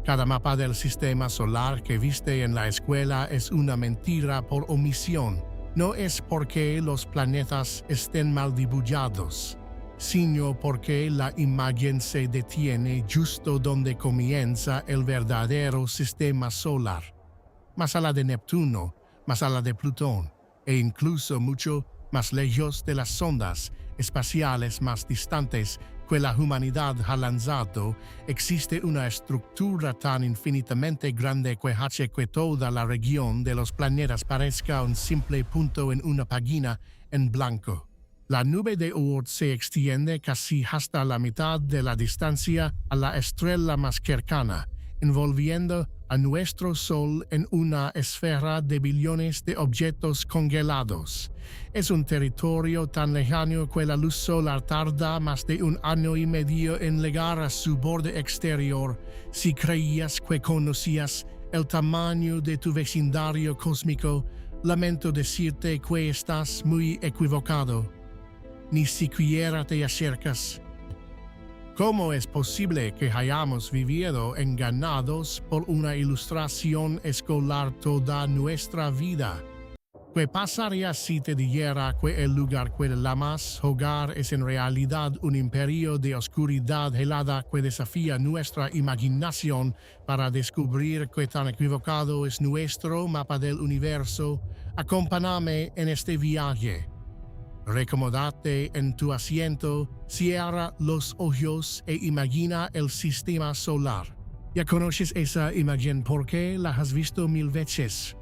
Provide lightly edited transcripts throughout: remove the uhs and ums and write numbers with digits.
Cada mapa del sistema solar que viste en la escuela es una mentira por omisión. No es porque los planetas estén mal dibujados, sino porque la imagen se detiene justo donde comienza el verdadero sistema solar. Más a la de Neptuno, más a la de Plutón, e incluso mucho más lejos de las sondas espaciales más distantes que la humanidad ha lanzado, existe una estructura tan infinitamente grande que hace que toda la región de los planetas parezca un simple punto en una página en blanco. La nube de Oort se extiende casi hasta la mitad de la distancia a la estrella más cercana, envolviendo a nuestro Sol en una esfera de billones de objetos congelados. Es un territorio tan lejano que la luz solar tarda más de 1 año y medio en llegar a su borde exterior. Si creías que conocías el tamaño de tu vecindario cósmico, lamento decirte que estás muy equivocado. Ni siquiera te acercas. ¿Cómo es posible que hayamos vivido engañados por una ilustración escolar toda nuestra vida? ¿Qué pasaría si te dijera que el lugar que llamas hogar es en realidad un imperio de oscuridad helada que desafía nuestra imaginación para descubrir qué tan equivocado es nuestro mapa del universo? Acompáñame en este viaje. Recomódate en tu asiento, cierra los ojos e imagina el sistema solar. Ya conoces esa imagen porque la has visto 1000 veces.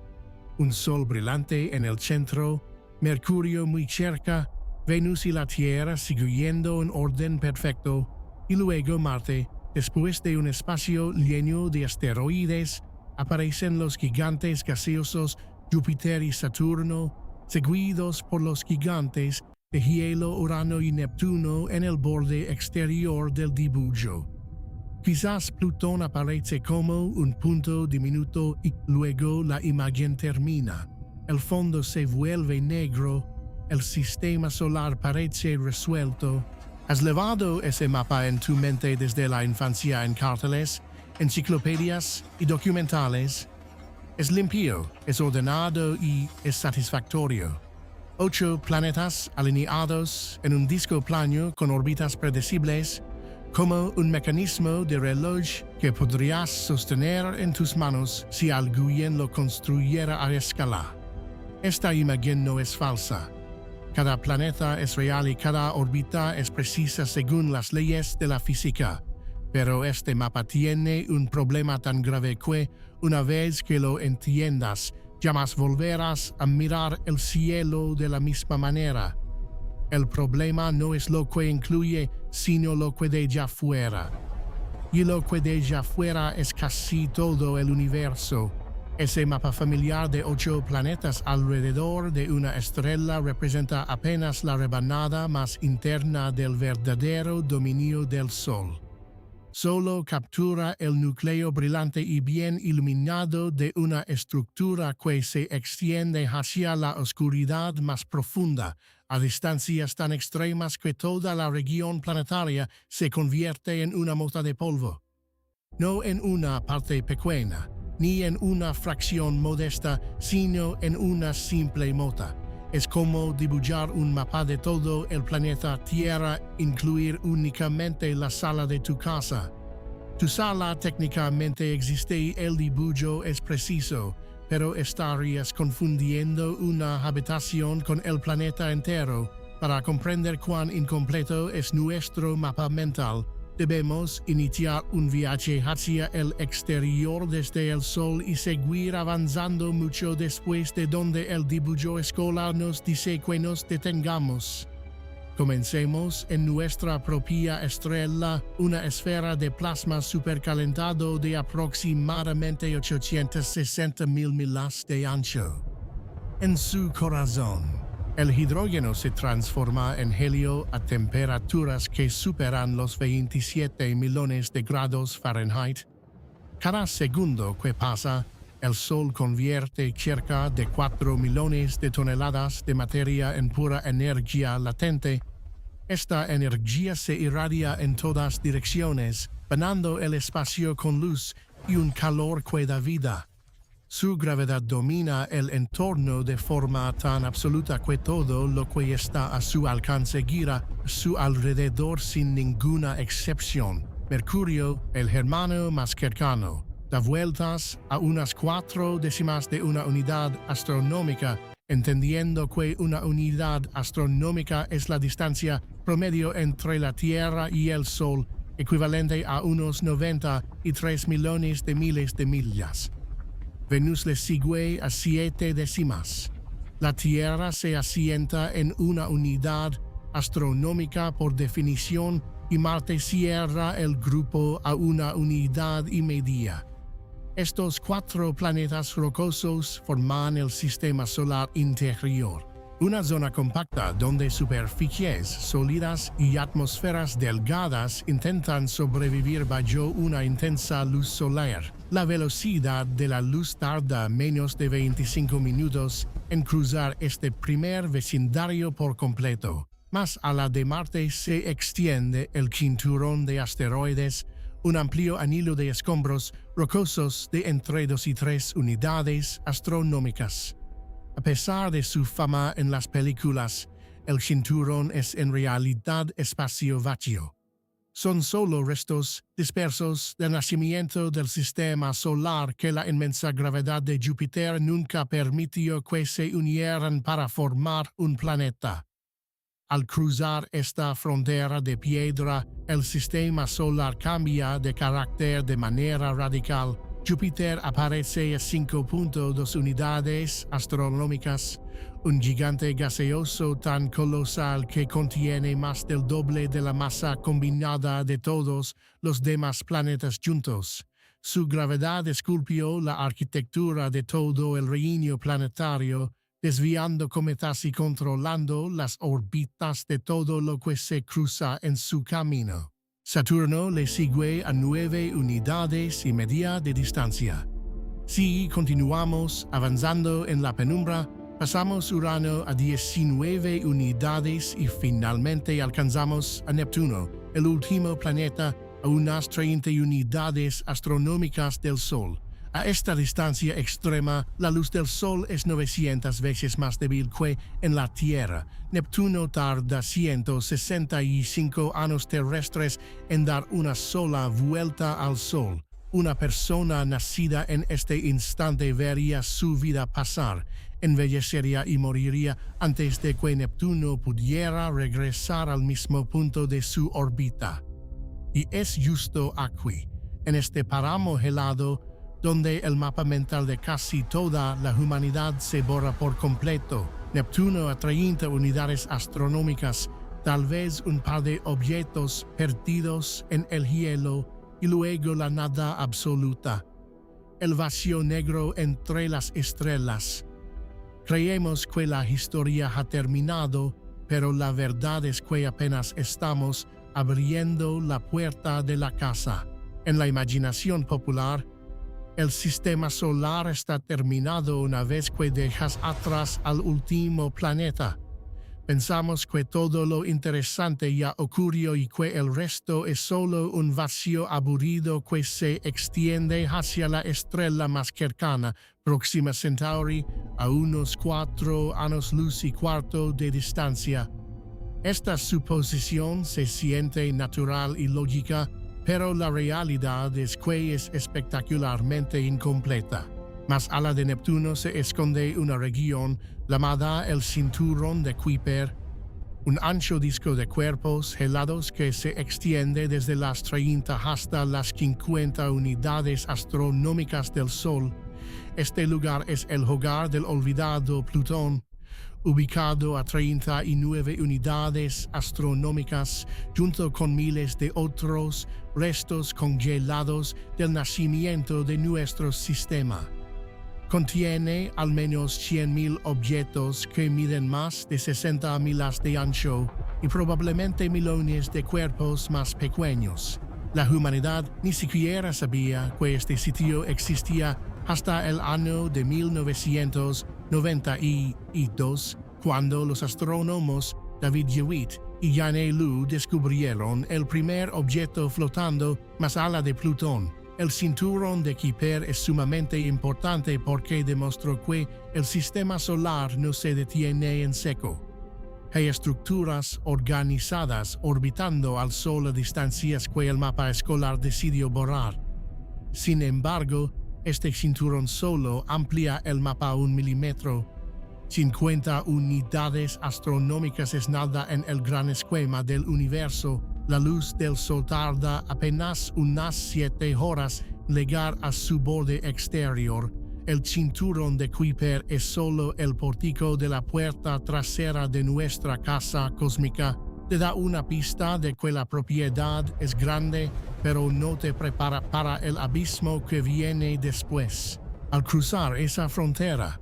Un sol brillante en el centro, Mercurio muy cerca, Venus y la Tierra siguiendo un orden perfecto, y luego Marte, después de un espacio lleno de asteroides, aparecen los gigantes gaseosos Júpiter y Saturno, seguidos por los gigantes de hielo Urano y Neptuno en el borde exterior del dibujo. Quizás Plutón aparece como un punto diminuto y luego la imagen termina. El fondo se vuelve negro, el sistema solar parece resuelto. ¿Has llevado ese mapa en tu mente desde la infancia en carteles, enciclopedias y documentales? Es limpio, es ordenado y es satisfactorio. 8 planetas alineados en un disco plano con órbitas predecibles, como un mecanismo de reloj que podrías sostener en tus manos si alguien lo construyera a escala. Esta imagen no es falsa. Cada planeta es real y cada órbita es precisa según las leyes de la física. Pero este mapa tiene un problema tan grave que, una vez que lo entiendas, jamás volverás a mirar el cielo de la misma manera. El problema no es lo que incluye, sino lo que deja fuera. Y lo que deja fuera es casi todo el universo. Ese mapa familiar de 8 planetas alrededor de una estrella representa apenas la rebanada más interna del verdadero dominio del Sol. Solo captura el núcleo brillante y bien iluminado de una estructura que se extiende hacia la oscuridad más profunda, a distancias tan extremas que toda la región planetaria se convierte en una mota de polvo. No en una parte pequeña, ni en una fracción modesta, sino en una simple mota. Es como dibujar un mapa de todo el planeta Tierra, incluir únicamente la sala de tu casa. Tu sala técnicamente existe y el dibujo es preciso, pero estarías confundiendo una habitación con el planeta entero. Para comprender cuán incompleto es nuestro mapa mental, debemos iniciar un viaje hacia el exterior desde el Sol y seguir avanzando mucho después de donde el dibujo escolar nos dice que nos detengamos. Comencemos en nuestra propia estrella, una esfera de plasma supercalentado de aproximadamente 860,000 millas de ancho. En su corazón, el hidrógeno se transforma en helio a temperaturas que superan los 27 millones de grados Fahrenheit. Cada segundo que pasa, el Sol convierte cerca de 4 millones de toneladas de materia en pura energía latente. Esta energía se irradia en todas direcciones, llenando el espacio con luz y un calor que da vida. Su gravedad domina el entorno de forma tan absoluta que todo lo que está a su alcance gira a su alrededor sin ninguna excepción. Mercurio, el hermano más cercano, da vueltas a unas 4 décimas de una unidad astronómica, entendiendo que una unidad astronómica es la distancia promedio entre la Tierra y el Sol, equivalente a unos 93 millones de miles de millas. Venus le sigue a 7 décimas. La Tierra se asienta en una unidad astronómica por definición y Marte cierra el grupo a una unidad y media. Estos 4 planetas rocosos forman el sistema solar interior, una zona compacta donde superficies sólidas y atmósferas delgadas intentan sobrevivir bajo una intensa luz solar. La velocidad de la luz tarda menos de 25 minutos en cruzar este primer vecindario por completo. Más a la de Marte se extiende el cinturón de asteroides, un amplio anillo de escombros rocosos de entre 2 y 3 unidades astronómicas. A pesar de su fama en las películas, el cinturón es en realidad espacio vacío. Son solo restos dispersos del nacimiento del sistema solar que la inmensa gravedad de Júpiter nunca permitió que se unieran para formar un planeta. Al cruzar esta frontera de piedra, el sistema solar cambia de carácter de manera radical. Júpiter aparece a 5.2 unidades astronómicas, un gigante gaseoso tan colosal que contiene más del doble de la masa combinada de todos los demás planetas juntos. Su gravedad esculpió la arquitectura de todo el reino planetario, desviando cometas y controlando las órbitas de todo lo que se cruza en su camino. Saturno le sigue a 9 unidades y media de distancia. Si continuamos avanzando en la penumbra, pasamos Urano a 19 unidades y finalmente alcanzamos a Neptuno, el último planeta, a unas 30 unidades astronómicas del Sol. A esta distancia extrema, la luz del Sol es 900 veces más débil que en la Tierra. Neptuno tarda 165 años terrestres en dar una sola vuelta al Sol. Una persona nacida en este instante vería su vida pasar, envejecería y moriría antes de que Neptuno pudiera regresar al mismo punto de su órbita. Y es justo aquí, en este páramo helado, donde el mapa mental de casi toda la humanidad se borra por completo. Neptuno a 30 unidades astronómicas, tal vez un par de objetos perdidos en el hielo y luego la nada absoluta. El vacío negro entre las estrellas. Creemos que la historia ha terminado, pero la verdad es que apenas estamos abriendo la puerta de la casa. En la imaginación popular, el sistema solar está terminado una vez que dejas atrás al último planeta. Pensamos que todo lo interesante ya ocurrió y que el resto es solo un vacío aburrido que se extiende hacia la estrella más cercana, Próxima Centauri, a unos 4 años luz y cuarto de distancia. Esta suposición se siente natural y lógica, pero la realidad es que es espectacularmente incompleta. Más a la de Neptuno se esconde una región llamada el Cinturón de Kuiper, un ancho disco de cuerpos helados que se extiende desde las 30 hasta las 50 unidades astronómicas del Sol. Este lugar es el hogar del olvidado Plutón, ubicado a 39 unidades astronómicas, junto con miles de otros restos congelados del nacimiento de nuestro sistema. Contiene al menos 100,000 objetos que miden más de 60 millas de ancho y probablemente millones de cuerpos más pequeños. La humanidad ni siquiera sabía que este sitio existía hasta el año de 1992, cuando los astrónomos David Hewitt y Jane Liu descubrieron el primer objeto flotando más allá de Plutón, El cinturón de Kuiper es sumamente importante porque demostró que el sistema solar no se detiene en seco. Hay estructuras organizadas orbitando al Sol a distancias que el mapa escolar decidió borrar. Sin embargo, este cinturón solo amplía el mapa 1 milímetro. 50 unidades astronómicas es nada en el gran esquema del universo. La luz del Sol tarda apenas unas 7 horas en llegar a su borde exterior. El cinturón de Kuiper es solo el pórtico de la puerta trasera de nuestra casa cósmica. Te da una pista de que la propiedad es grande, pero no te prepara para el abismo que viene después. Al cruzar esa frontera,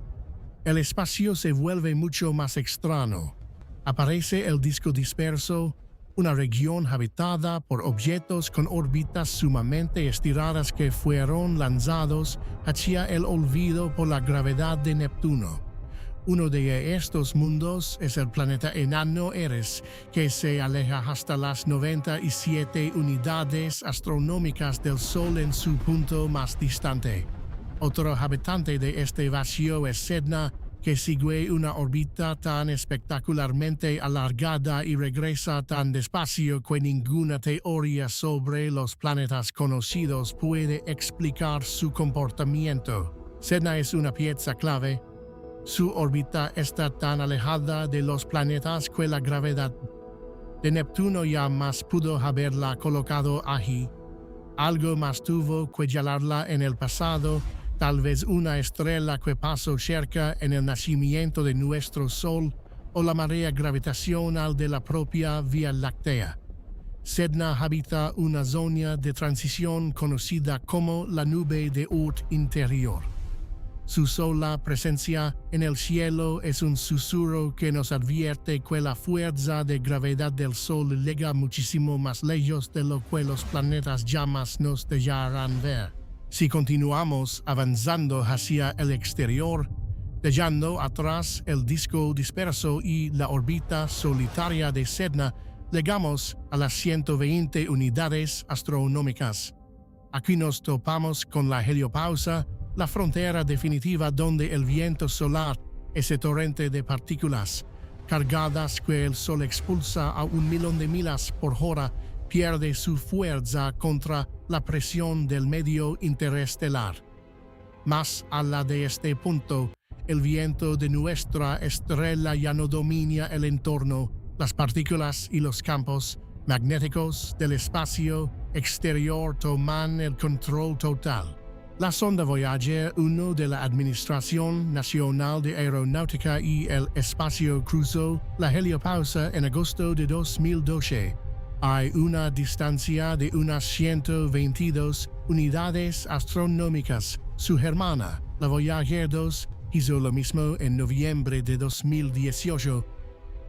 el espacio se vuelve mucho más extraño. Aparece el disco disperso, una región habitada por objetos con órbitas sumamente estiradas que fueron lanzados hacia el olvido por la gravedad de Neptuno. Uno de estos mundos es el planeta enano Eris, que se aleja hasta las 97 unidades astronómicas del Sol en su punto más distante. Otro habitante de este vacío es Sedna, que sigue una órbita tan espectacularmente alargada y regresa tan despacio que ninguna teoría sobre los planetas conocidos puede explicar su comportamiento. Sedna es una pieza clave. Su órbita está tan alejada de los planetas que la gravedad de Neptuno ya más pudo haberla colocado allí. Algo más tuvo que jalarla en el pasado. Tal vez una estrella que pasó cerca en el nacimiento de nuestro Sol o la marea gravitacional de la propia Vía Láctea. Sedna habita una zona de transición conocida como la nube de Oort interior. Su sola presencia en el cielo es un susurro que nos advierte que la fuerza de gravedad del Sol llega muchísimo más lejos de lo que los planetas jamás nos dejarán ver. Si continuamos avanzando hacia el exterior, dejando atrás el disco disperso y la órbita solitaria de Sedna, llegamos a las 120 unidades astronómicas. Aquí nos topamos con la heliopausa, la frontera definitiva donde el viento solar, ese torrente de partículas cargadas que el Sol expulsa a 1.000.000 de millas por hora, pierde su fuerza contra la presión del medio interestelar. Más allá de este punto, el viento de nuestra estrella ya no domina el entorno. Las partículas y los campos magnéticos del espacio exterior toman el control total. La sonda Voyager 1 de la Administración Nacional de Aeronáutica y el Espacio cruzó la heliopausa en agosto de 2012. Hay una distancia de unas 122 unidades astronómicas. Su hermana, la Voyager 2, hizo lo mismo en noviembre de 2018,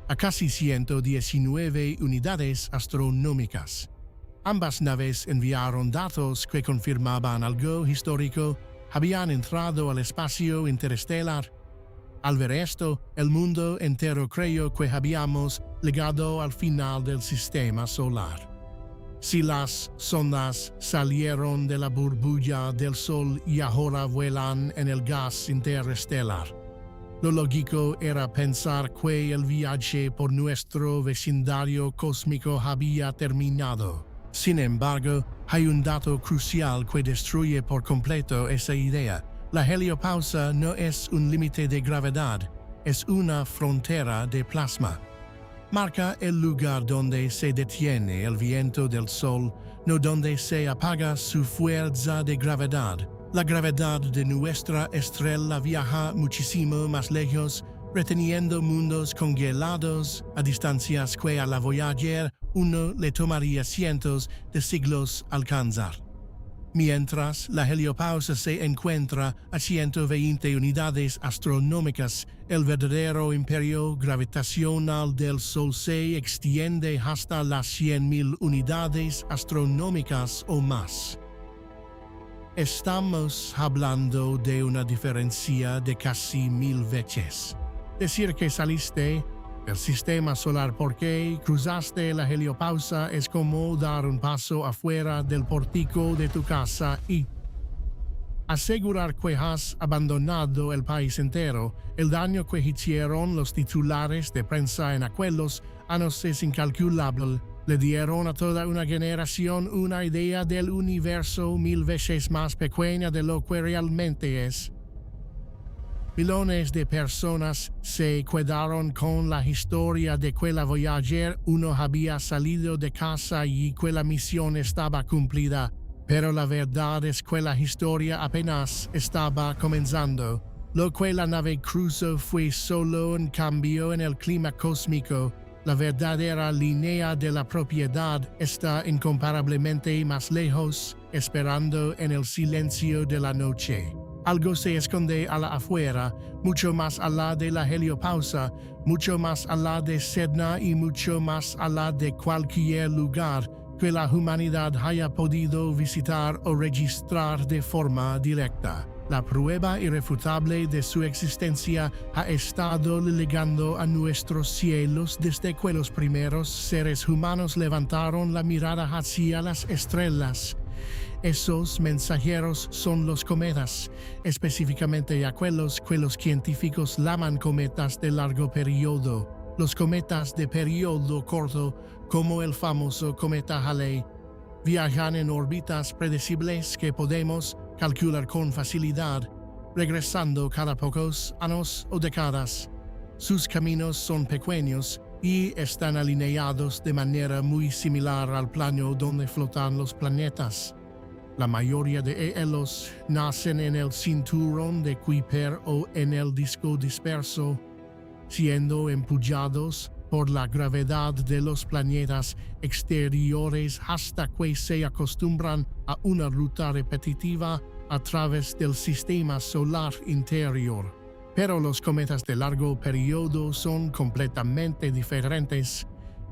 a casi 119 unidades astronómicas. Ambas naves enviaron datos que confirmaban algo histórico. Habían entrado al espacio interestelar. Al ver esto, el mundo entero creyó que habíamos llegado al final del sistema solar. Si las sondas salieron de la burbuja del Sol y ahora vuelan en el gas interestelar, lo lógico era pensar que el viaje por nuestro vecindario cósmico había terminado. Sin embargo, hay un dato crucial que destruye por completo esa idea. La heliopausa no es un límite de gravedad, es una frontera de plasma. Marca el lugar donde se detiene el viento del Sol, no donde se apaga su fuerza de gravedad. La gravedad de nuestra estrella viaja muchísimo más lejos, reteniendo mundos congelados a distancias que a la Voyager 1 le tomaría cientos de siglos alcanzar. Mientras la heliopausa se encuentra a 120 unidades astronómicas, el verdadero imperio gravitacional del Sol se extiende hasta las 100.000 unidades astronómicas o más. Estamos hablando de una diferencia de casi 1000 veces. Decir que saliste El sistema solar porque cruzaste la heliopausa es como dar un paso afuera del pórtico de tu casa y asegurar que has abandonado el país entero. El daño que hicieron los titulares de prensa en aquellos años es incalculable. Le dieron a toda una generación una idea del universo 1000 veces más pequeña de lo que realmente es. Millones de personas se quedaron con la historia de que la Voyager 1 había salido de casa y que la misión estaba cumplida. Pero la verdad es que la historia apenas estaba comenzando. Lo que la nave cruzó fue solo un cambio en el clima cósmico. La verdadera línea de la propiedad está incomparablemente más lejos, esperando en el silencio de la noche. Algo se esconde a la afuera, mucho más allá de la heliopausa, mucho más allá de Sedna y mucho más allá de cualquier lugar que la humanidad haya podido visitar o registrar de forma directa. La prueba irrefutable de su existencia ha estado llegando a nuestros cielos desde que los primeros seres humanos levantaron la mirada hacia las estrellas. Esos mensajeros son los cometas, específicamente aquellos que los científicos llaman cometas de largo periodo. Los cometas de periodo corto, como el famoso cometa Halley, viajan en órbitas predecibles que podemos calcular con facilidad, regresando cada pocos años o décadas. Sus caminos son pequeños y están alineados de manera muy similar al plano donde flotan los planetas. La mayoría de ellos nacen en el cinturón de Kuiper o en el disco disperso, siendo empujados por la gravedad de los planetas exteriores hasta que se acostumbran a una ruta repetitiva a través del sistema solar interior. Pero los cometas de largo periodo son completamente diferentes.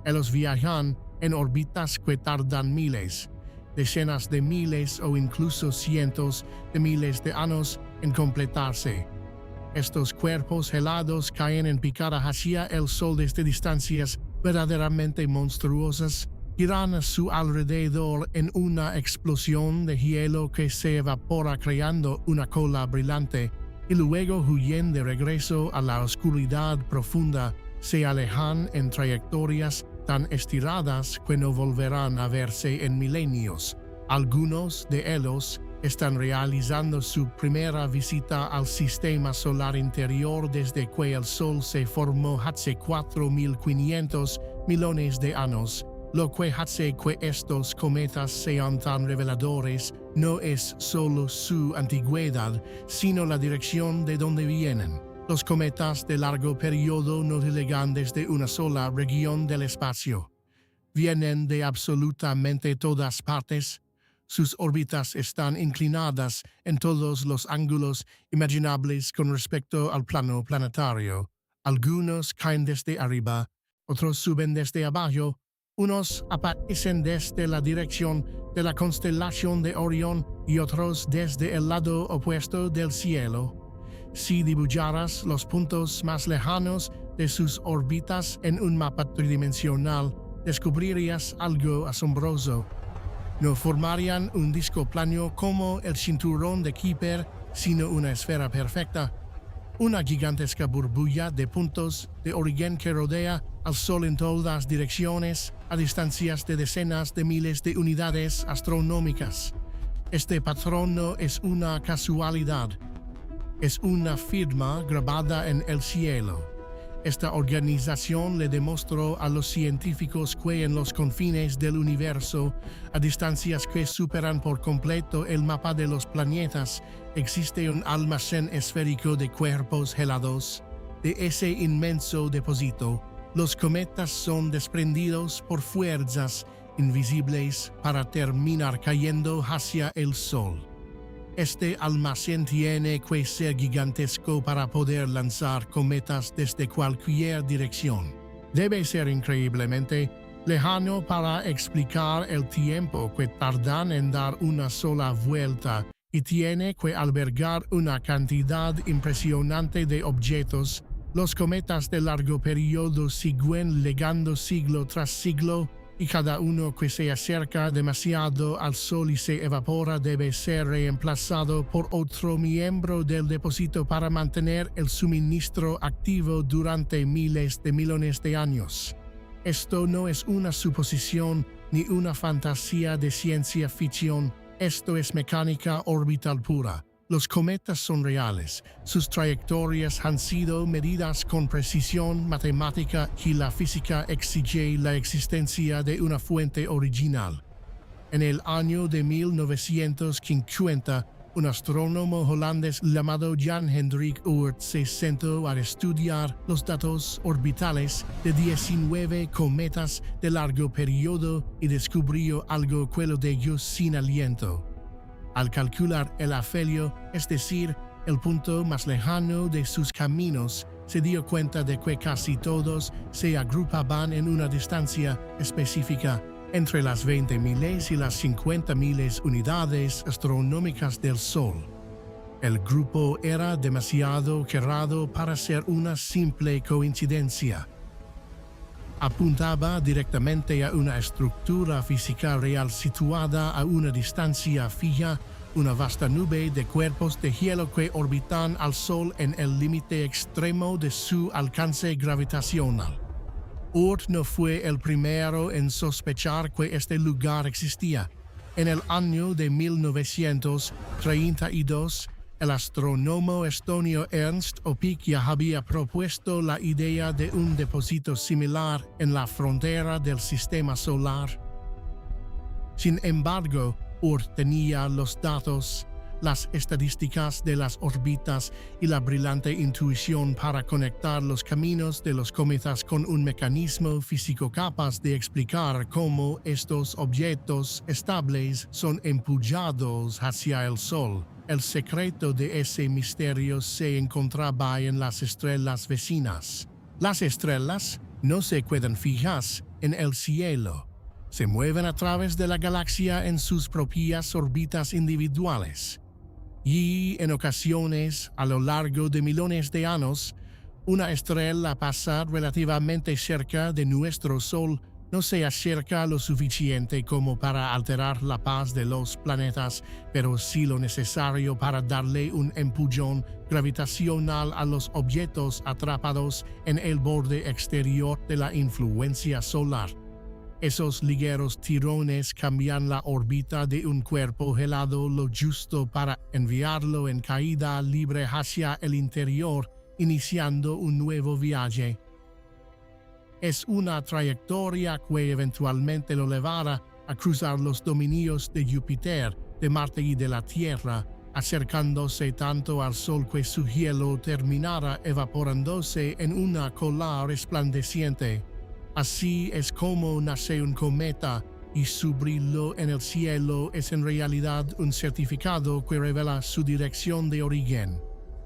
Ellos viajan en órbitas que tardan miles, decenas de miles o incluso cientos de miles de años en completarse. Estos cuerpos helados caen en picada hacia el Sol desde distancias verdaderamente monstruosas, giran a su alrededor en una explosión de hielo que se evapora creando una cola brillante, y luego huyen de regreso a la oscuridad profunda, se alejan en trayectorias tan estiradas que no volverán a verse en milenios. Algunos de ellos están realizando su primera visita al sistema solar interior desde que el Sol se formó hace 4.500 millones de años. Lo que hace que estos cometas sean tan reveladores no es solo su antigüedad, sino la dirección de donde vienen. Los cometas de largo periodo no llegan desde una sola región del espacio. Vienen de absolutamente todas partes. Sus órbitas están inclinadas en todos los ángulos imaginables con respecto al plano planetario. Algunos caen desde arriba, otros suben desde abajo, unos aparecen desde la dirección de la constelación de Orión y otros desde el lado opuesto del cielo. Si dibujaras los puntos más lejanos de sus órbitas en un mapa tridimensional, descubrirías algo asombroso. No formarían un disco plano como el cinturón de Kuiper, sino una esfera perfecta, una gigantesca burbuja de puntos de origen que rodea al Sol en todas direcciones, a distancias de decenas de miles de unidades astronómicas. Este patrón no es una casualidad, es una firma grabada en el cielo. Esta organización le demostró a los científicos que en los confines del universo, a distancias que superan por completo el mapa de los planetas, existe un almacén esférico de cuerpos helados. De ese inmenso depósito, los cometas son desprendidos por fuerzas invisibles para terminar cayendo hacia el Sol. Este almacén tiene que ser gigantesco para poder lanzar cometas desde cualquier dirección. Debe ser increíblemente lejano para explicar el tiempo que tardan en dar una sola vuelta y tiene que albergar una cantidad impresionante de objetos, Los cometas de largo periodo siguen legando siglo tras siglo, y cada uno que se acerca demasiado al Sol y se evapora debe ser reemplazado por otro miembro del depósito para mantener el suministro activo durante miles de millones de años. Esto no es una suposición ni una fantasía de ciencia ficción, esto es mecánica orbital pura. Los cometas son reales, sus trayectorias han sido medidas con precisión matemática y la física exige la existencia de una fuente original. En el año de 1950, un astrónomo holandés llamado Jan Hendrik Oort se sentó a estudiar los datos orbitales de 19 cometas de largo periodo y descubrió algo que lo dejó sin aliento. Al calcular el afelio, es decir, el punto más lejano de sus caminos, se dio cuenta de que casi todos se agrupaban en una distancia específica entre las 20 miles y las 50 miles unidades astronómicas del Sol. El grupo era demasiado cerrado para ser una simple coincidencia. Apuntaba directamente a una estructura física real situada a una distancia fija, una vasta nube de cuerpos de hielo que orbitan al Sol en el límite extremo de su alcance gravitacional. Oort no fue el primero en sospechar que este lugar existía. En el año de 1932, el astrónomo estonio Ernst Öpik ya había propuesto la idea de un depósito similar en la frontera del sistema solar. Sin embargo, Oort tenía los datos, las estadísticas de las órbitas y la brillante intuición para conectar los caminos de los cometas con un mecanismo físico capaz de explicar cómo estos objetos estables son empujados hacia el Sol. El secreto de ese misterio se encontraba en las estrellas vecinas. Las estrellas no se quedan fijas en el cielo. Se mueven a través de la galaxia en sus propias órbitas individuales. Y en ocasiones, a lo largo de millones de años, una estrella pasa relativamente cerca de nuestro Sol, no se acerca lo suficiente como para alterar la paz de los planetas, pero sí lo necesario para darle un empujón gravitacional a los objetos atrapados en el borde exterior de la influencia solar. Esos ligeros tirones cambian la órbita de un cuerpo helado lo justo para enviarlo en caída libre hacia el interior, iniciando un nuevo viaje. Es una trayectoria que eventualmente lo llevará a cruzar los dominios de Júpiter, de Marte y de la Tierra, acercándose tanto al Sol que su hielo terminará evaporándose en una cola resplandeciente. Así es como nace un cometa, y su brillo en el cielo es en realidad un certificado que revela su dirección de origen.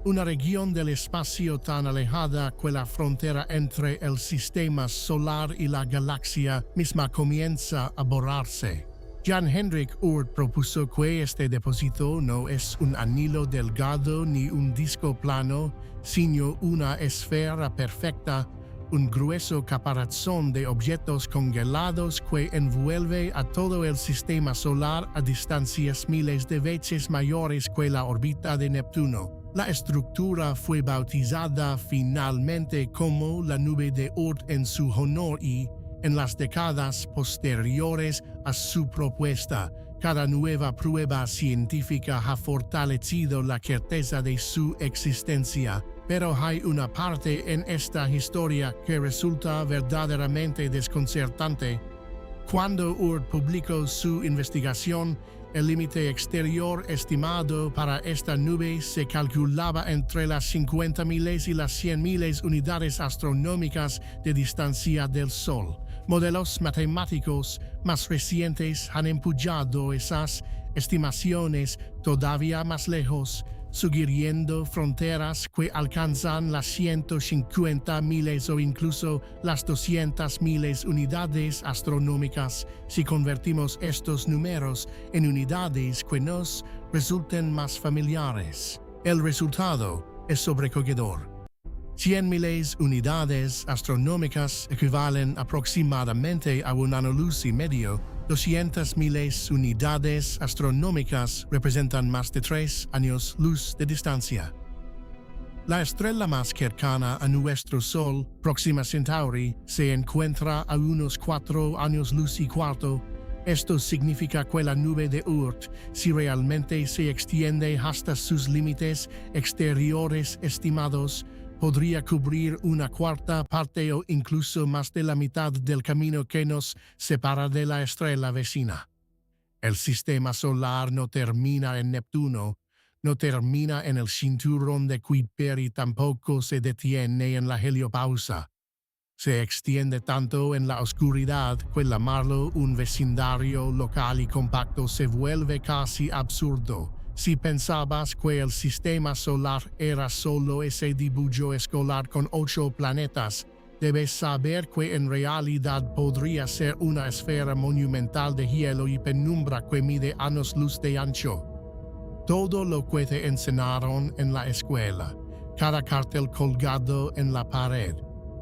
Una región del espacio tan alejada que la frontera entre el sistema solar y la galaxia misma comienza a borrarse. Jan Hendrik Oort propuso que este depósito no es un anillo delgado ni un disco plano, sino una esfera perfecta, un grueso caparazón de objetos congelados que envuelve a todo el sistema solar a distancias miles de veces mayores que la órbita de Neptuno. La estructura fue bautizada finalmente como la nube de Oort en su honor y, en las décadas posteriores a su propuesta, cada nueva prueba científica ha fortalecido la certeza de su existencia. Pero hay una parte en esta historia que resulta verdaderamente desconcertante. Cuando Oort publicó su investigación, el límite exterior estimado para esta nube se calculaba entre las 50 miles y las 100 miles unidades astronómicas de distancia del Sol. Modelos matemáticos más recientes han empujado esas estimaciones todavía más lejos, sugiriendo fronteras que alcanzan las 150 miles o incluso las 200 miles unidades astronómicas si convertimos estos números en unidades que nos resulten más familiares. El resultado es sobrecogedor. 100,000 unidades astronómicas equivalen aproximadamente a un año luz y medio. 200,000 unidades astronómicas representan más de 3 años luz de distancia. La estrella más cercana a nuestro Sol, Próxima Centauri, se encuentra a unos 4 años luz y cuarto. Esto significa que la nube de Oort, si realmente se extiende hasta sus límites exteriores estimados, podría cubrir una cuarta parte o incluso más de la mitad del camino que nos separa de la estrella vecina. El sistema solar no termina en Neptuno, no termina en el cinturón de Kuiper y tampoco se detiene en la heliopausa. Se extiende tanto en la oscuridad que llamarlo un vecindario local y compacto se vuelve casi absurdo. Si pensabas que el sistema solar era solo ese dibujo escolar con 8 planetas, debes saber que en realidad podría ser una esfera monumental de hielo y penumbra que mide años luz de ancho. Todo lo que te enseñaron en la escuela, cada cartel colgado en la pared,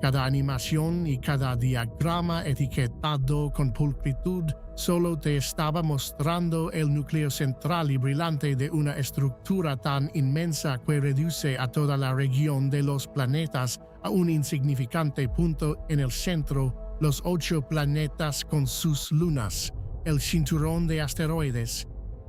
cada animación y cada diagrama etiquetado con pulcritud, solo te estaba mostrando el núcleo central y brillante de una estructura tan inmensa que reduce a toda la región de los planetas a un insignificante punto en el centro, los 8 planetas con sus lunas, el cinturón de asteroides,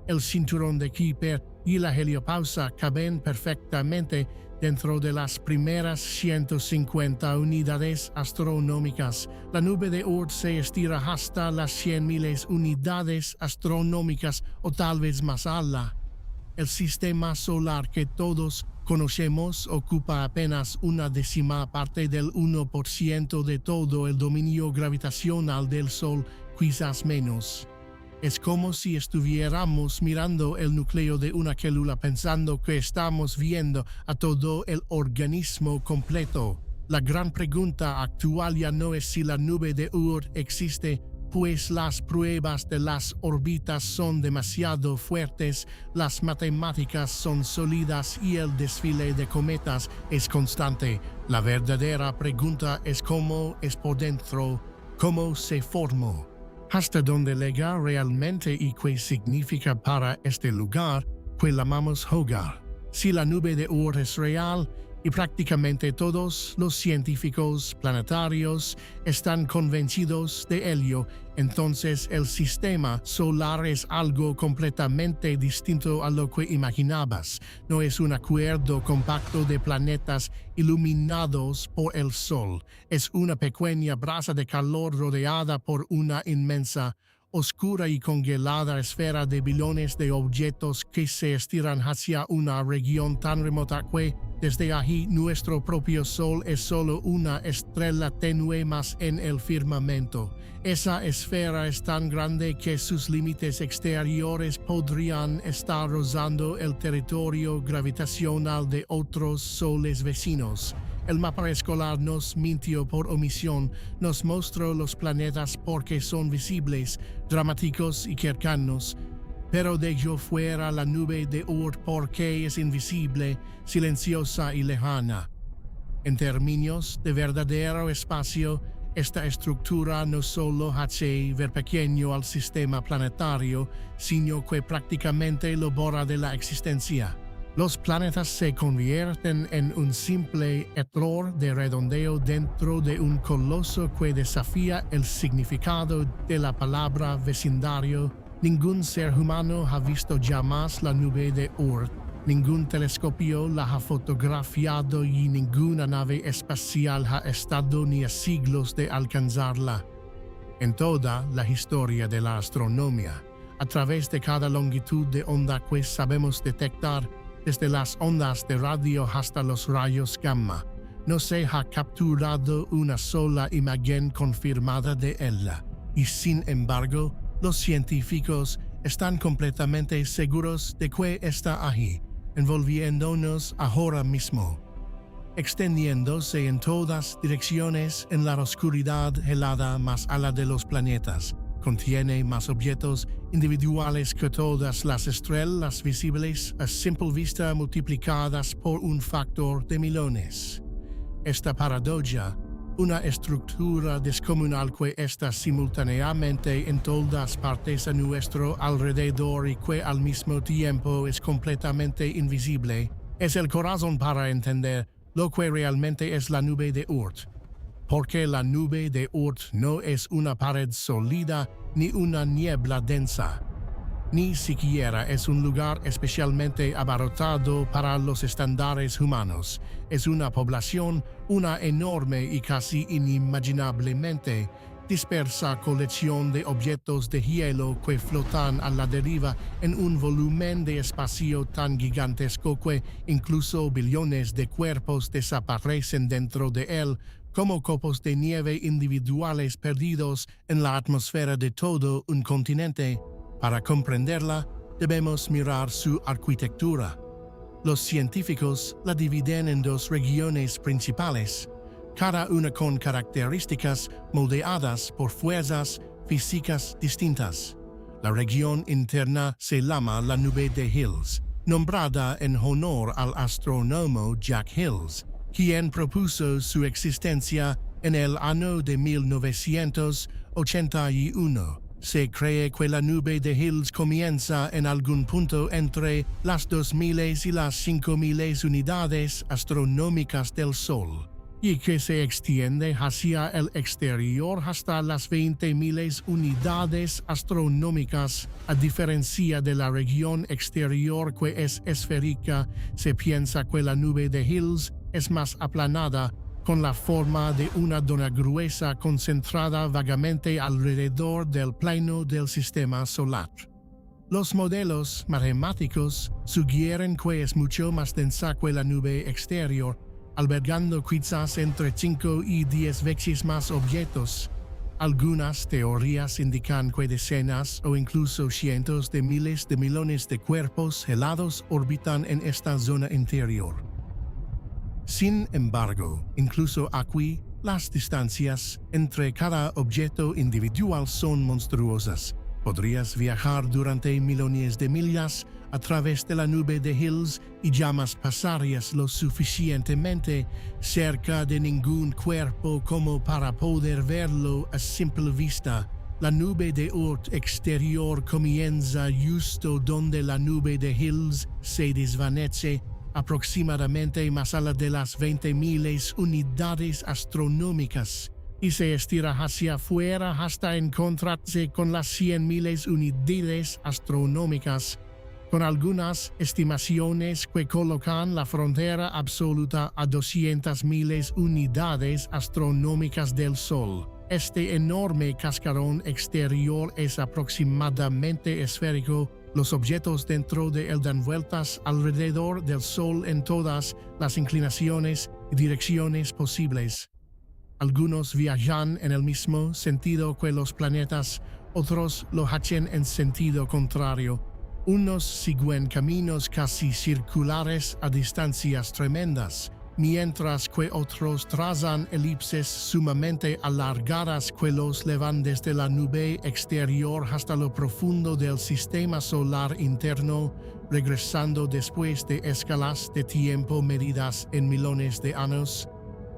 el cinturón de Kuiper y la heliopausa caben perfectamente dentro de las primeras 150 unidades astronómicas. La nube de Oort se estira hasta las 100,000 unidades astronómicas o tal vez más allá. El sistema solar que todos conocemos ocupa apenas una décima parte del 1% de todo el dominio gravitacional del Sol, quizás menos. Es como si estuviéramos mirando el núcleo de una célula pensando que estamos viendo a todo el organismo completo. La gran pregunta actual ya no es si la nube de Oort existe, pues las pruebas de las órbitas son demasiado fuertes, las matemáticas son sólidas y el desfile de cometas es constante. La verdadera pregunta es cómo es por dentro, cómo se formó. Hasta dónde llega realmente y qué significa para este lugar que llamamos hogar. Si la nube de Oort es real, y prácticamente todos los científicos planetarios están convencidos de ello, entonces el sistema solar es algo completamente distinto a lo que imaginabas. No es un acuerdo compacto de planetas iluminados por el Sol. Es una pequeña brasa de calor rodeada por una inmensa, oscura y congelada esfera de billones de objetos que se estiran hacia una región tan remota que, desde allí, nuestro propio Sol es solo una estrella tenue más en el firmamento. Esa esfera es tan grande que sus límites exteriores podrían estar rozando el territorio gravitacional de otros soles vecinos. El mapa escolar nos mintió por omisión, nos mostró los planetas porque son visibles, dramáticos y cercanos, pero dejó fuera la nube de Oort porque es invisible, silenciosa y lejana. En términos de verdadero espacio, esta estructura no solo hace ver pequeño al sistema planetario, sino que prácticamente lo borra de la existencia. Los planetas se convierten en un simple error de redondeo dentro de un coloso que desafía el significado de la palabra vecindario. Ningún ser humano ha visto jamás la nube de Oort, ningún telescopio la ha fotografiado y ninguna nave espacial ha estado ni a siglos de alcanzarla. En toda la historia de la astronomía, a través de cada longitud de onda que sabemos detectar, desde las ondas de radio hasta los rayos gamma, no se ha capturado una sola imagen confirmada de ella. Y sin embargo, los científicos están completamente seguros de que está ahí, envolviéndonos ahora mismo, extendiéndose en todas direcciones en la oscuridad helada más allá de los planetas. Contiene más objetos individuales que todas las estrellas visibles a simple vista multiplicadas por un factor de millones. Esta paradoja, una estructura descomunal que está simultáneamente en todas partes a nuestro alrededor y que al mismo tiempo es completamente invisible, es el corazón para entender lo que realmente es la nube de Oort. Porque la nube de Oort no es una pared sólida ni una niebla densa. Ni siquiera es un lugar especialmente abarrotado para los estándares humanos. Es una población, una enorme y casi inimaginablemente dispersa colección de objetos de hielo que flotan a la deriva en un volumen de espacio tan gigantesco que incluso billones de cuerpos desaparecen dentro de él como copos de nieve individuales perdidos en la atmósfera de todo un continente. Para comprenderla, debemos mirar su arquitectura. Los científicos la dividen en dos regiones principales, cada una con características moldeadas por fuerzas físicas distintas. La región interna se llama la nube de Hills, nombrada en honor al astrónomo Jack Hills, quien propuso su existencia en el año de 1981. Se cree que la nube de Hills comienza en algún punto entre las 2000 y las 5000 unidades astronómicas del Sol, y que se extiende hacia el exterior hasta las 20.000 unidades astronómicas. A diferencia de la región exterior que es esférica, se piensa que la nube de Hills es más aplanada, con la forma de una dona gruesa concentrada vagamente alrededor del plano del sistema solar. Los modelos matemáticos sugieren que es mucho más densa que la nube exterior, albergando quizás entre 5 y 10 veces más objetos. Algunas teorías indican que decenas o incluso cientos de miles de millones de cuerpos helados orbitan en esta zona interior. Sin embargo, incluso aquí, las distancias entre cada objeto individual son monstruosas. Podrías viajar durante millones de millas a través de la nube de Hills y jamás pasarías lo suficientemente cerca de ningún cuerpo como para poder verlo a simple vista. La nube de Oort exterior comienza justo donde la nube de Hills se desvanece, aproximadamente más allá de las 20.000 unidades astronómicas, y se estira hacia afuera hasta encontrarse con las 100.000 unidades astronómicas, con algunas estimaciones que colocan la frontera absoluta a 200.000 unidades astronómicas del Sol. Este enorme cascarón exterior es aproximadamente esférico. Los objetos dentro de él dan vueltas alrededor del Sol en todas las inclinaciones y direcciones posibles. Algunos viajan en el mismo sentido que los planetas, otros lo hacen en sentido contrario. Unos siguen caminos casi circulares a distancias tremendas, mientras que otros trazan elipses sumamente alargadas que los llevan desde la nube exterior hasta lo profundo del sistema solar interno, regresando después de escalas de tiempo medidas en millones de años.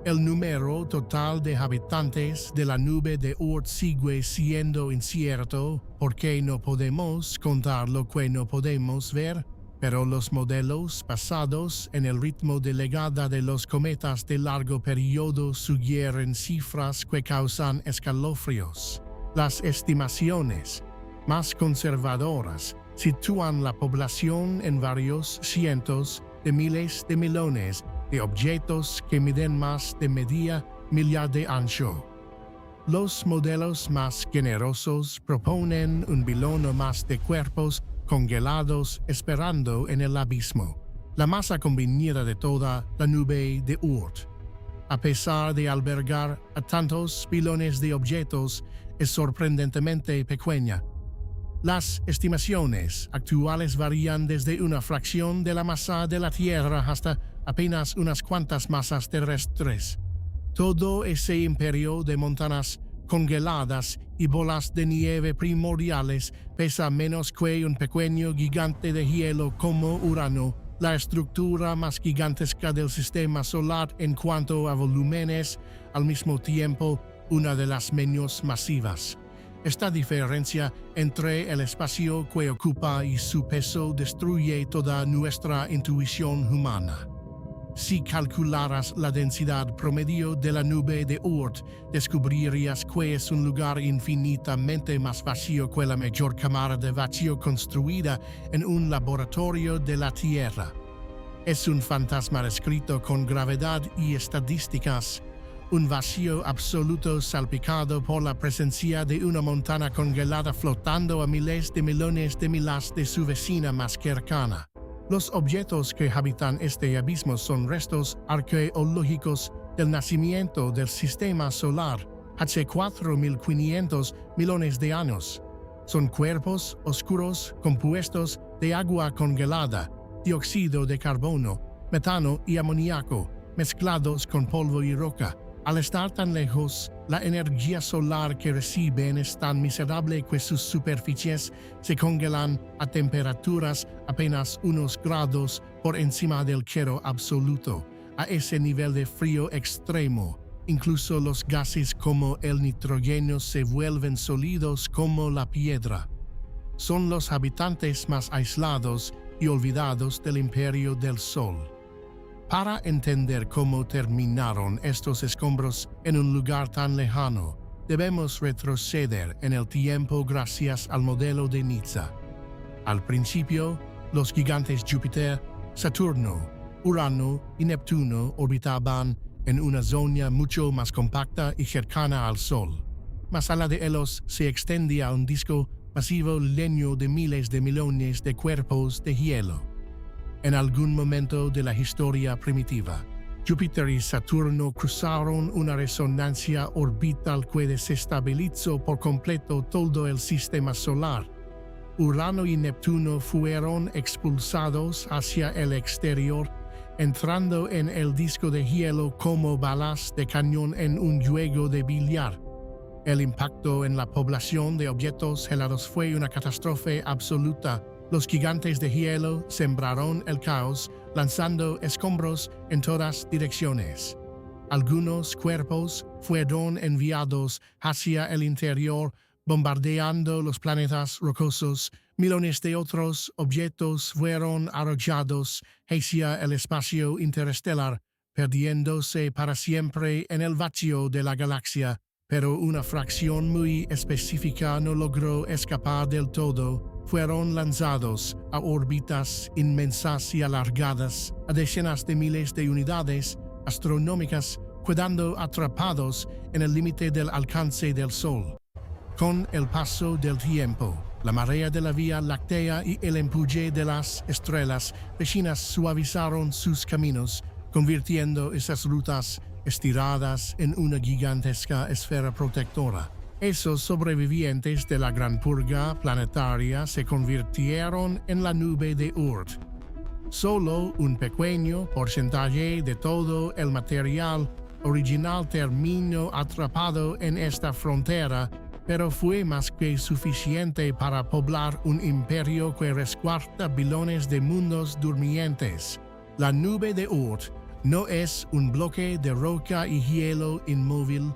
El número total de habitantes de la nube de Oort sigue siendo incierto porque no podemos contar lo que no podemos ver. Pero los modelos basados en el ritmo de llegada de los cometas de largo periodo sugieren cifras que causan escalofríos. Las estimaciones más conservadoras sitúan la población en varios cientos de miles de millones de objetos que miden más de media milla de ancho. Los modelos más generosos proponen un billón o más de cuerpos congelados esperando en el abismo, la masa combinada de toda la nube de Oort. A pesar de albergar a tantos billones de objetos, es sorprendentemente pequeña. Las estimaciones actuales varían desde una fracción de la masa de la Tierra hasta apenas unas cuantas masas terrestres. Todo ese imperio de montañas congeladas y bolas de nieve primordiales pesa menos que un pequeño gigante de hielo como Urano, la estructura más gigantesca del sistema solar en cuanto a volúmenes, al mismo tiempo una de las menos masivas. Esta diferencia entre el espacio que ocupa y su peso destruye toda nuestra intuición humana. Si calcularas la densidad promedio de la nube de Oort, descubrirías que es un lugar infinitamente más vacío que la mayor cámara de vacío construida en un laboratorio de la Tierra. Es un fantasma escrito con gravedad y estadísticas, un vacío absoluto salpicado por la presencia de una montaña congelada flotando a miles de millones de millas de su vecina más cercana. Los objetos que habitan este abismo son restos arqueológicos del nacimiento del sistema solar hace 4.500 millones de años. Son cuerpos oscuros compuestos de agua congelada, dióxido de carbono, metano y amoníaco, mezclados con polvo y roca. Al estar tan lejos, la energía solar que reciben es tan miserable que sus superficies se congelan a temperaturas apenas unos grados por encima del cero absoluto. A ese nivel de frío extremo, incluso los gases como el nitrógeno se vuelven sólidos como la piedra. Son los habitantes más aislados y olvidados del imperio del Sol. Para entender cómo terminaron estos escombros en un lugar tan lejano, debemos retroceder en el tiempo gracias al modelo de Nizza. Al principio, los gigantes Júpiter, Saturno, Urano y Neptuno orbitaban en una zona mucho más compacta y cercana al Sol. Más allá de ellos se extendía un disco masivo lleno de miles de millones de cuerpos de hielo. En algún momento de la historia primitiva, Júpiter y Saturno cruzaron una resonancia orbital que desestabilizó por completo todo el sistema solar. Urano y Neptuno fueron expulsados hacia el exterior, entrando en el disco de hielo como balas de cañón en un juego de billar. El impacto en la población de objetos helados fue una catástrofe absoluta. Los gigantes de hielo sembraron el caos, lanzando escombros en todas direcciones. Algunos cuerpos fueron enviados hacia el interior, bombardeando los planetas rocosos. Millones de otros objetos fueron arrojados hacia el espacio interestelar, perdiéndose para siempre en el vacío de la galaxia. Pero una fracción muy específica no logró escapar del todo. Fueron lanzados a órbitas inmensas y alargadas, a decenas de miles de unidades astronómicas, quedando atrapados en el límite del alcance del Sol. Con el paso del tiempo, la marea de la Vía Láctea y el empuje de las estrellas vecinas suavizaron sus caminos, convirtiendo esas rutas estiradas en una gigantesca esfera protectora. Esos sobrevivientes de la gran purga planetaria se convirtieron en la nube de Oort. Solo un pequeño porcentaje de todo el material original terminó atrapado en esta frontera, pero fue más que suficiente para poblar un imperio que resguarda billones de mundos durmientes. La nube de Oort no es un bloque de roca y hielo inmóvil,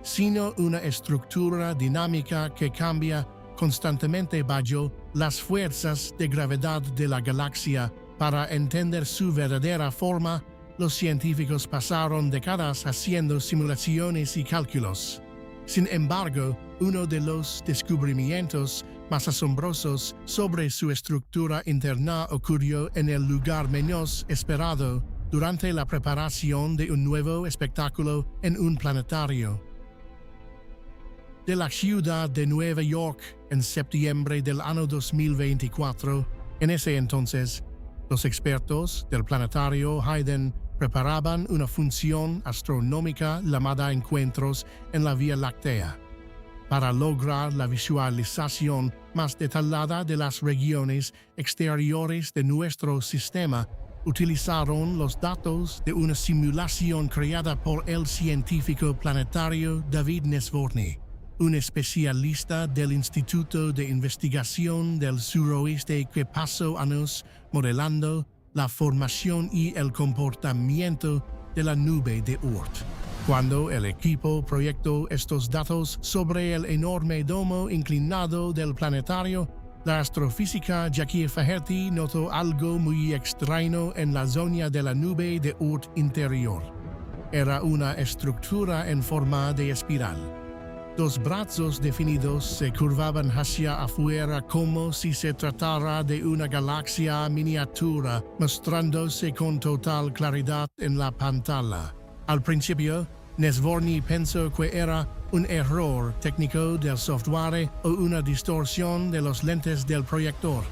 sino una estructura dinámica que cambia constantemente bajo las fuerzas de gravedad de la galaxia. Para entender su verdadera forma, los científicos pasaron décadas haciendo simulaciones y cálculos. Sin embargo, uno de los descubrimientos más asombrosos sobre su estructura interna ocurrió en el lugar menos esperado, durante la preparación de un nuevo espectáculo en un planetario. De la ciudad de Nueva York en septiembre del año 2024, en ese entonces, los expertos del planetario Hayden preparaban una función astronómica llamada Encuentros en la Vía Láctea. Para lograr la visualización más detallada de las regiones exteriores de nuestro sistema, utilizaron los datos de una simulación creada por el científico planetario David Nesvorny, un especialista del Instituto de Investigación del Suroeste que pasó años modelando la formación y el comportamiento de la nube de Oort. Cuando el equipo proyectó estos datos sobre el enorme domo inclinado del planetario, la astrofísica Jackie Faherty notó algo muy extraño en la zona de la nube de Oort interior. Era una estructura en forma de espiral. Dos brazos definidos se curvaban hacia afuera como si se tratara de una galaxia miniatura, mostrándose con total claridad en la pantalla. Al principio, Nesvorny pensó que era un error técnico del software o una distorsión de los lentes del proyector.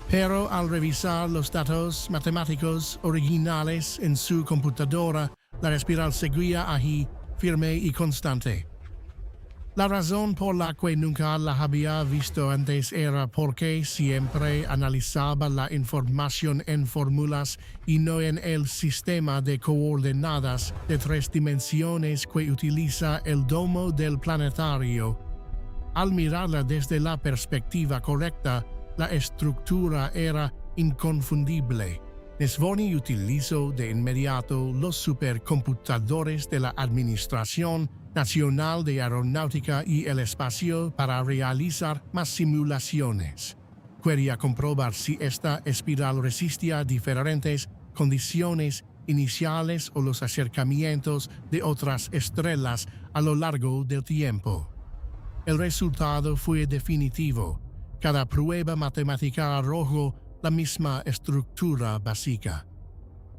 Pero al revisar los datos matemáticos originales en su computadora, la espiral seguía allí, firme y constante. La razón por la que nunca la había visto antes era porque siempre analizaba la información en fórmulas y no en el sistema de coordenadas de 3 dimensiones que utiliza el domo del planetario. Al mirarla desde la perspectiva correcta, la estructura era inconfundible. Nesvorny utilizó de inmediato los supercomputadores de la Administración Nacional de Aeronáutica y el Espacio para realizar más simulaciones. Quería comprobar si esta espiral resistía diferentes condiciones iniciales o los acercamientos de otras estrellas a lo largo del tiempo. El resultado fue definitivo. Cada prueba matemática arrojó la misma estructura básica.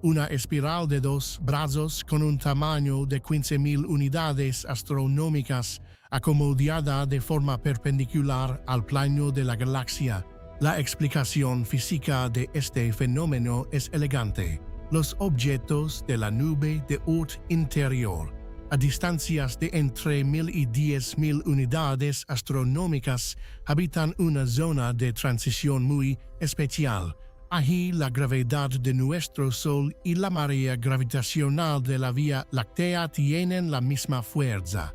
Una espiral de 2 brazos con un tamaño de 15.000 unidades astronómicas acomodada de forma perpendicular al plano de la galaxia. La explicación física de este fenómeno es elegante. Los objetos de la nube de Oort interior, a distancias de entre 1.000 y 10.000 unidades astronómicas, habitan una zona de transición muy especial. Allí la gravedad de nuestro Sol y la marea gravitacional de la Vía Láctea tienen la misma fuerza.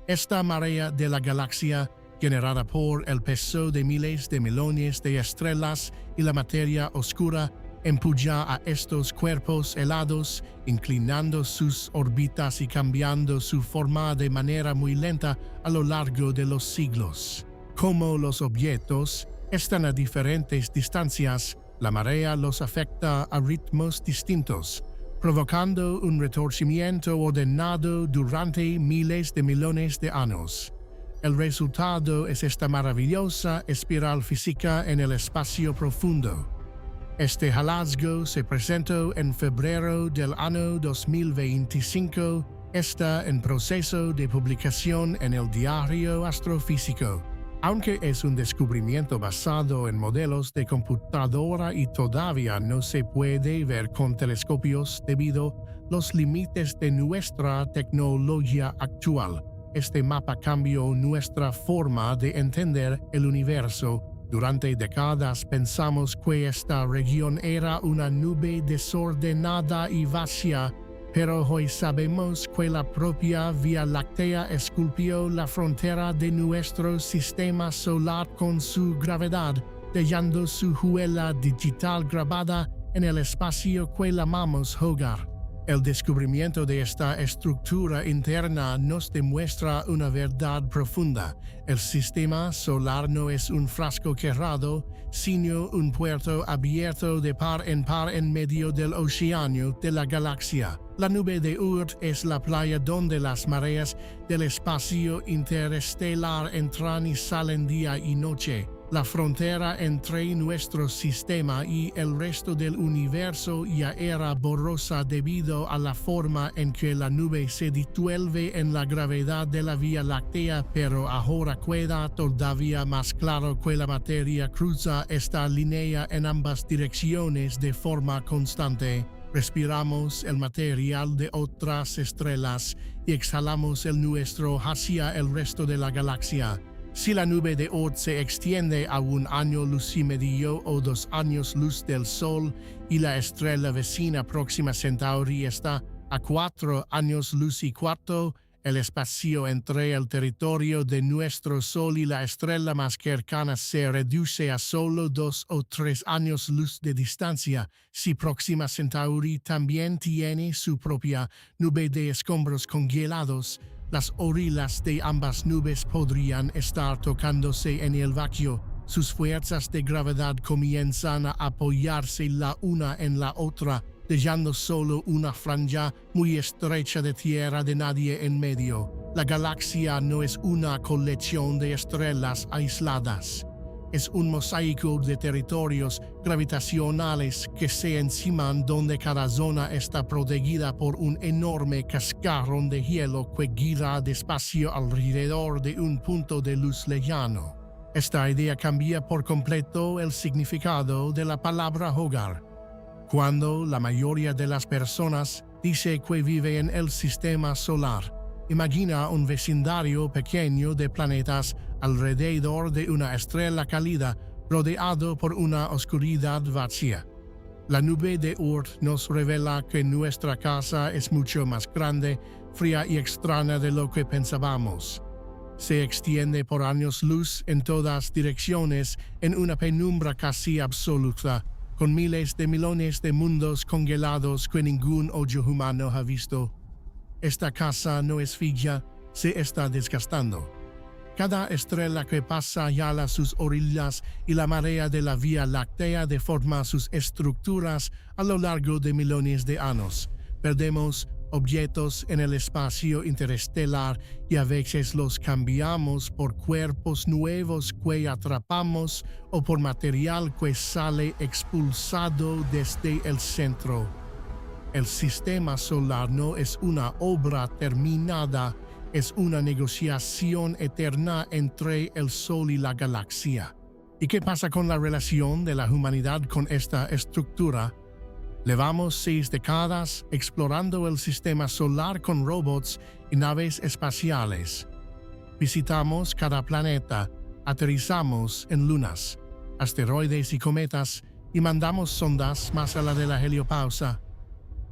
Esta marea de la galaxia, generada por el peso de miles de millones de estrellas y la materia oscura, empuja a estos cuerpos helados, inclinando sus órbitas y cambiando su forma de manera muy lenta a lo largo de los siglos. Como los objetos están a diferentes distancias, la marea los afecta a ritmos distintos, provocando un retorcimiento ordenado durante miles de millones de años. El resultado es esta maravillosa espiral física en el espacio profundo. Este hallazgo se presentó en febrero del año 2025. Está en proceso de publicación en el Diario Astrofísico. Aunque es un descubrimiento basado en modelos de computadora y todavía no se puede ver con telescopios debido a los límites de nuestra tecnología actual, este mapa cambió nuestra forma de entender el universo. Durante décadas pensamos que esta región era una nube desordenada y vacía, pero hoy sabemos que la propia Vía Láctea esculpió la frontera de nuestro sistema solar con su gravedad, dejando su huella digital grabada en el espacio que llamamos hogar. El descubrimiento de esta estructura interna nos demuestra una verdad profunda. El sistema solar no es un frasco cerrado, sino un puerto abierto de par en medio del océano de la galaxia. La nube de Oort es la playa donde las mareas del espacio interestelar entran y salen día y noche. La frontera entre nuestro sistema y el resto del universo ya era borrosa debido a la forma en que la nube se disuelve en la gravedad de la Vía Láctea, pero ahora queda todavía más claro que la materia cruza esta línea en ambas direcciones de forma constante. Respiramos el material de otras estrellas y exhalamos el nuestro hacia el resto de la galaxia. Si la nube de Oort se extiende a 1 año luz y medio o 2 años luz del Sol y la estrella vecina Próxima Centauri está a 4 años luz y cuarto, El espacio entre el territorio de nuestro Sol y la estrella más cercana se reduce a solo 2 o 3 años luz de distancia. Si Próxima Centauri también tiene su propia nube de escombros congelados, las orillas de ambas nubes podrían estar tocándose en el vacío. Sus fuerzas de gravedad comienzan a apoyarse la una en la otra, dejando solo una franja muy estrecha de tierra de nadie en medio. La galaxia no es una colección de estrellas aisladas. Es un mosaico de territorios gravitacionales que se enciman, donde cada zona está protegida por un enorme cascarón de hielo que gira despacio alrededor de un punto de luz lejano. Esta idea cambia por completo el significado de la palabra hogar. Cuando la mayoría de las personas dice que vive en el sistema solar, imagina un vecindario pequeño de planetas alrededor de una estrella cálida rodeado por una oscuridad vacía. La nube de Oort nos revela que nuestra casa es mucho más grande, fría y extraña de lo que pensábamos. Se extiende por años luz en todas direcciones en una penumbra casi absoluta, con miles de millones de mundos congelados que ningún ojo humano ha visto. Esta casa no es fija, se está desgastando. Cada estrella que pasa llama sus orillas y la marea de la Vía Láctea deforma sus estructuras a lo largo de millones de años. Perdemos objetos en el espacio interestelar y a veces los cambiamos por cuerpos nuevos que atrapamos o por material que sale expulsado desde el centro. El sistema solar no es una obra terminada, es una negociación eterna entre el Sol y la galaxia. ¿Y qué pasa con la relación de la humanidad con esta estructura? Llevamos 6 décadas explorando el sistema solar con robots y naves espaciales. Visitamos cada planeta, aterrizamos en lunas, asteroides y cometas y mandamos sondas más allá de la heliopausa.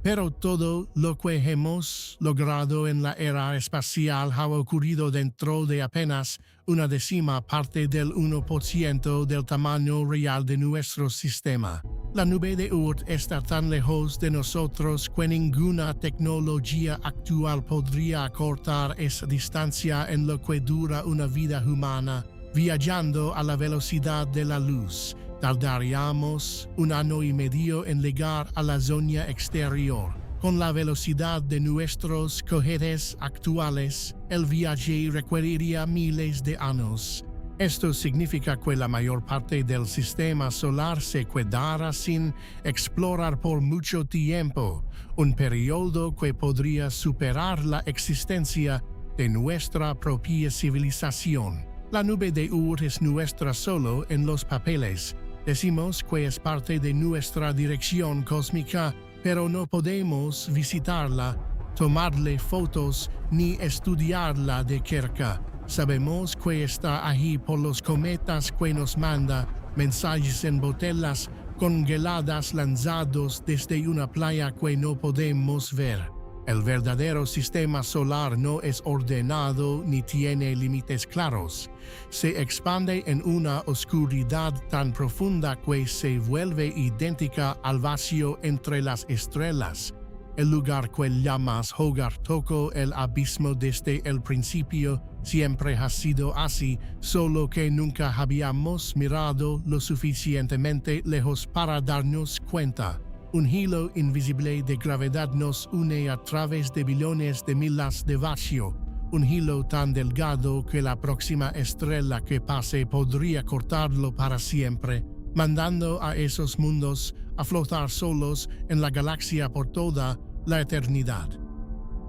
Pero todo lo que hemos logrado en la era espacial ha ocurrido dentro de apenas una décima parte del 1% del tamaño real de nuestro sistema. La nube de Oort está tan lejos de nosotros que ninguna tecnología actual podría acortar esa distancia en lo que dura una vida humana. Viajando a la velocidad de la luz, tardaríamos 1 año y medio en llegar a la zona exterior. Con la velocidad de nuestros cohetes actuales, el viaje requeriría miles de años. Esto significa que la mayor parte del sistema solar se quedará sin explorar por mucho tiempo, un periodo que podría superar la existencia de nuestra propia civilización. La nube de Oort es nuestra solo en los papeles. Decimos que es parte de nuestra dirección cósmica, pero no podemos visitarla, tomarle fotos ni estudiarla de cerca. Sabemos que está allí por los cometas que nos manda mensajes en botellas congeladas lanzados desde una playa que no podemos ver. El verdadero sistema solar no es ordenado ni tiene límites claros. Se expande en una oscuridad tan profunda que se vuelve idéntica al vacío entre las estrellas. El lugar que llamas hogar tocó el abismo desde el principio, siempre ha sido así, solo que nunca habíamos mirado lo suficientemente lejos para darnos cuenta. Un hilo invisible de gravedad nos une a través de billones de millas de vacío, un hilo tan delgado que la próxima estrella que pase podría cortarlo para siempre, mandando a esos mundos a flotar solos en la galaxia por toda la eternidad.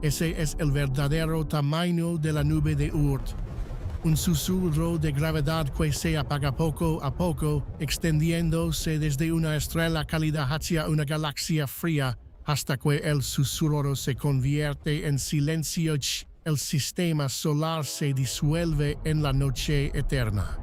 Ese es el verdadero tamaño de la nube de Oort. Un susurro de gravedad que se apaga poco a poco, extendiéndose desde una estrella cálida hacia una galaxia fría, hasta que el susurro se convierte en silencio. El sistema solar se disuelve en la noche eterna.